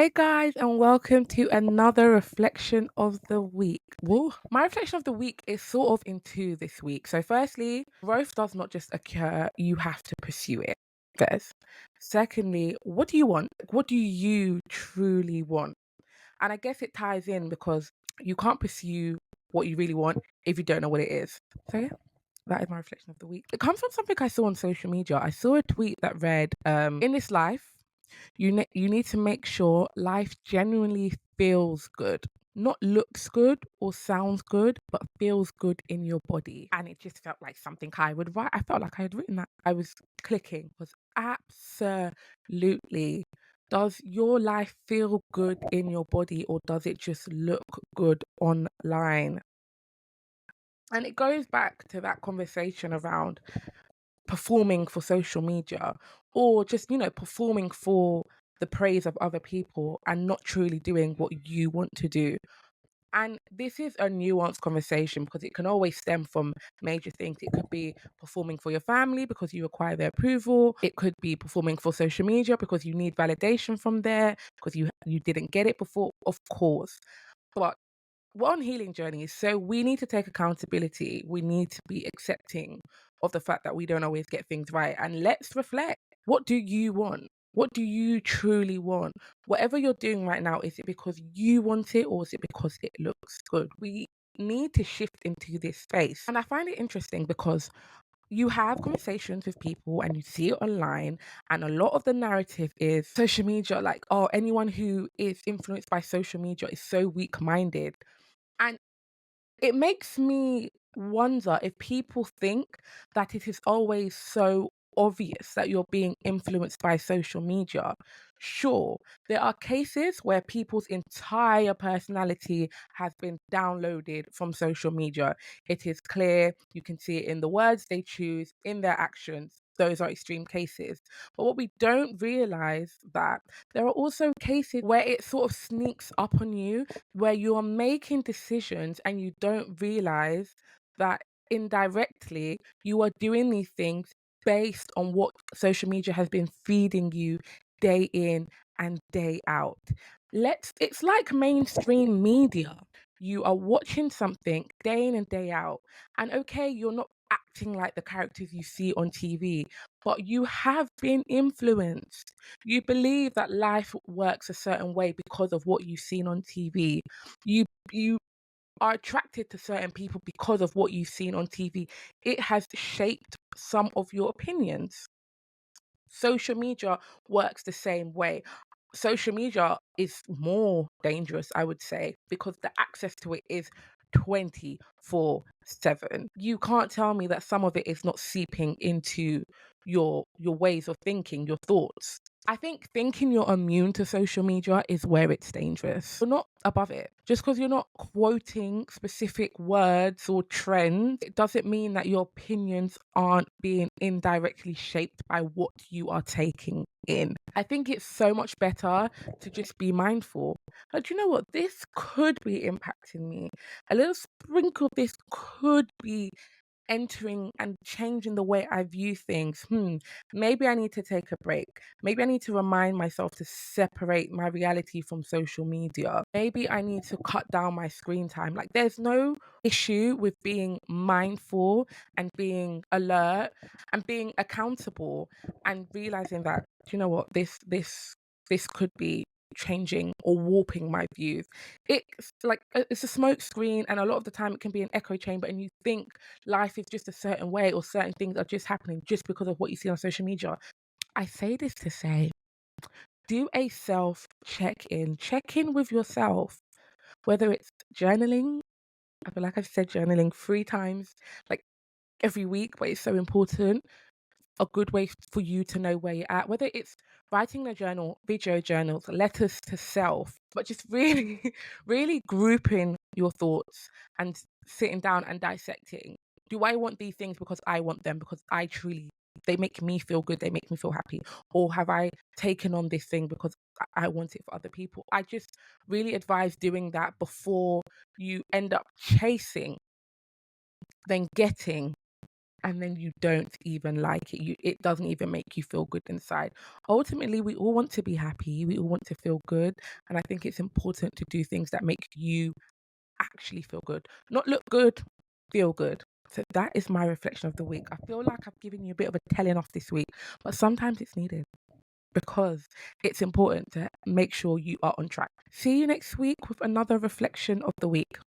Hey guys, and welcome to another reflection of the week. Whoa. My reflection of the week is sort of in two this week. So, firstly, growth does not just occur, you have to pursue it first. Secondly, what do you want? What do you truly want? And I guess it ties in because you can't pursue what you really want if you don't know what it is. So, yeah. That is my reflection of the week. It comes from something I saw on social media. I saw a tweet that read, in this life, you need to make sure life genuinely feels good, not looks good or sounds good, but feels good in your body. And it just felt like something I would write. I felt like I had written that. I was clicking, was absolutely. Does your life feel good in your body or does it just look good online? And it goes back to that conversation around performing for social media or just, performing for the praise of other people and not truly doing what you want to do. And this is a nuanced conversation because it can always stem from major things. It could be performing for your family because you require their approval. It could be performing for social media because you need validation from there because you didn't get it before, of course. But we're on healing journeys, so we need to take accountability. We need to be accepting of the fact that we don't always get things right. And let's reflect. What do you want? What do you truly want? Whatever you're doing right now, is it because you want it or is it because it looks good? We need to shift into this space. And I find it interesting because you have conversations with people and you see it online, and a lot of the narrative is social media, like, oh, anyone who is influenced by social media is so weak minded. And it makes me wonder if people think that it is always so obvious that you're being influenced by social media. Sure, there are cases where people's entire personality has been downloaded from social media. It is clear, you can see it in the words they choose, in their actions. Those are extreme cases. But what we don't realize that there are also cases where it sort of sneaks up on you, where you are making decisions and you don't realize that indirectly you are doing these things based on what social media has been feeding you day in and day out. It's like mainstream media. You are watching something day in and day out, and okay, you're not acting like the characters you see on TV, but you have been influenced. You believe that life works a certain way because of what you've seen on TV. You are attracted to certain people because of what you've seen on TV. It has shaped some of your opinions. Social media works the same way. Social media is more dangerous, I would say, because the access to it is 24/7. You can't tell me that some of it is not seeping into your ways of thinking, your thoughts. I think thinking you're immune to social media is where it's dangerous. You're not above it. Just because you're not quoting specific words or trends, it doesn't mean that your opinions aren't being indirectly shaped by what you are taking in. I think it's so much better to just be mindful. Like, you know what? This could be impacting me. A little sprinkle of this could be entering and changing the way I view things. Maybe I need to take a break. Maybe I need to remind myself to separate my reality from social media. Maybe I need to cut down my screen time. Like, there's no issue with being mindful and being alert and being accountable and realizing that, you know what, this could be changing or warping my views. It's like it's a smoke screen, and a lot of the time it can be an echo chamber, and you think life is just a certain way or certain things are just happening just because of what you see on social media. I say this to say, do a self check in with yourself, whether it's journaling. I feel like I've said journaling 3 times, like every week, but it's so important. A good way for you to know where you're at, whether it's writing a journal, video journals, letters to self, but just really, really grouping your thoughts and sitting down and dissecting. Do I want these things because I want them, because they make me feel good, they make me feel happy? Or have I taken on this thing because I want it for other people? I just really advise doing that before you end up chasing, then getting and then you don't even like it. It doesn't even make you feel good inside. Ultimately, we all want to be happy. We all want to feel good. And I think it's important to do things that make you actually feel good, not look good, feel good. So that is my reflection of the week. I feel like I've given you a bit of a telling off this week, but sometimes it's needed because it's important to make sure you are on track. See you next week with another reflection of the week.